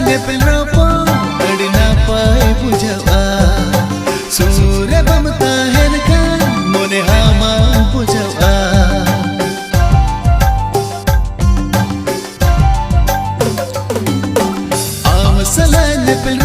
nipple रोपो अड़ना पाए बुझवा सूर्य बमता है का मोने हामा बुझवा आम सला नेपल